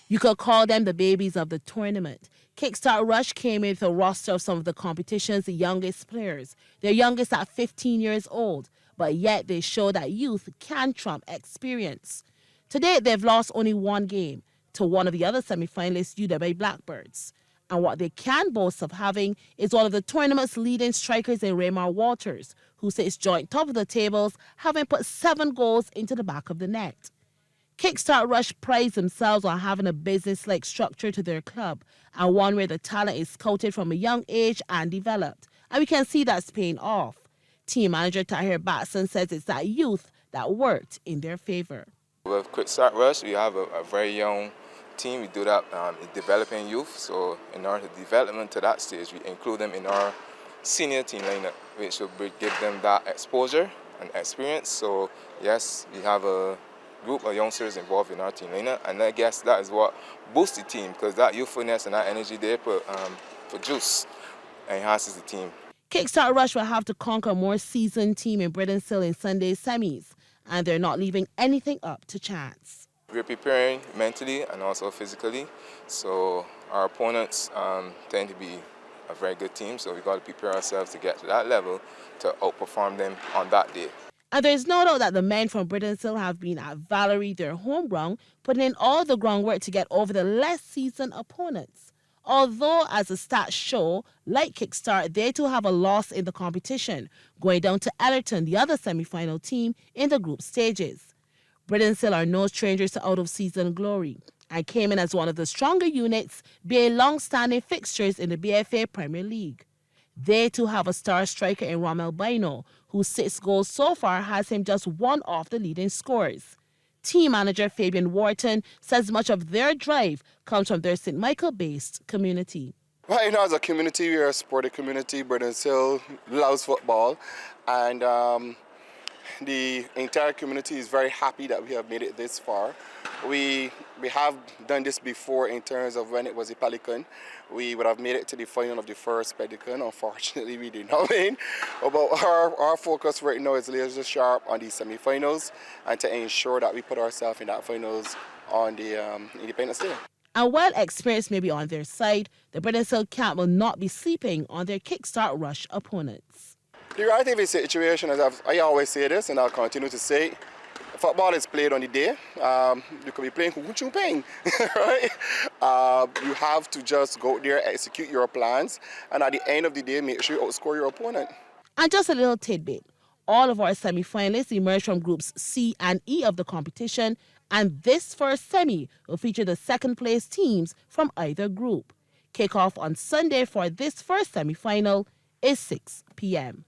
You could call them the babies of the tournament. Kickstart Rush came in with a roster of some of the competition's youngest players, their youngest at 15 years old, but yet they show that youth can trump experience. Today, they've lost only one game to one of the other semi-finalists, UWA Blackbirds. And what they can boast of having is one of the tournament's leading strikers in Raymar Walters, who sits joint top of the tables, having put 7 goals into the back of the net. Kickstart Rush prides themselves on having a business-like structure to their club, and one where the talent is scouted from a young age and developed. And we can see that's paying off. Team manager Tahir Batson says it's that youth that worked in their favor. With Kickstart Rush, we have a very young team. We do that in developing youth. So in order to development to that stage, we include them in our senior team lineup, which will give them that exposure and experience. So yes, we have a group of youngsters involved in our team lineup, and I guess that is what boosts the team, because that youthfulness and that energy they produce enhances the team. Kickstart Rush will have to conquer a more seasoned team in Brittons in Sunday's semis, and they're not leaving anything up to chance. We're preparing mentally and also physically, so our opponents tend to be a very good team, so we've got to prepare ourselves to get to that level to outperform them on that day. And there's no doubt that the men from Brittons have been at Valerie, their home ground, putting in all the groundwork to get over the less seasoned opponents. Although, as the stats show, like Kickstart, they too have a loss in the competition, going down to Ellerton, the other semi-final team in the group stages. Brittons are no strangers to out-of-season glory and came in as one of the stronger units, being long-standing fixtures in the BFA Premier League. They too have a star striker in Rommel Bino, whose 6 goals so far has him just one off the leading scorers. Team manager Fabian Wharton says much of their drive comes from their St. Michael-based community. Well, as a community, we are a sporting community. Brittons Hill loves football, and the entire community is very happy that we have made it this far. We have done this before in terms of when it was a Pelican. We would have made it to the final of the first Pelican. Unfortunately, we did not win. But our focus right now is laser sharp on the semi-finals and to ensure that we put ourselves in that finals on the Independence Day. And while experience may be on their side, the Brittons camp will not be sleeping on their Kickstart Rush opponents. The reality of the situation is, I always say this and I'll continue to say it, football is played on the day. You could be playing Kukuchupeng, right? You have to just go there, execute your plans, and at the end of the day, make sure you outscore your opponent. And just a little tidbit. All of our semi-finalists emerged from groups C and E of the competition, and this first semi will feature the second-place teams from either group. Kickoff on Sunday for this first semi-final is 6 p.m.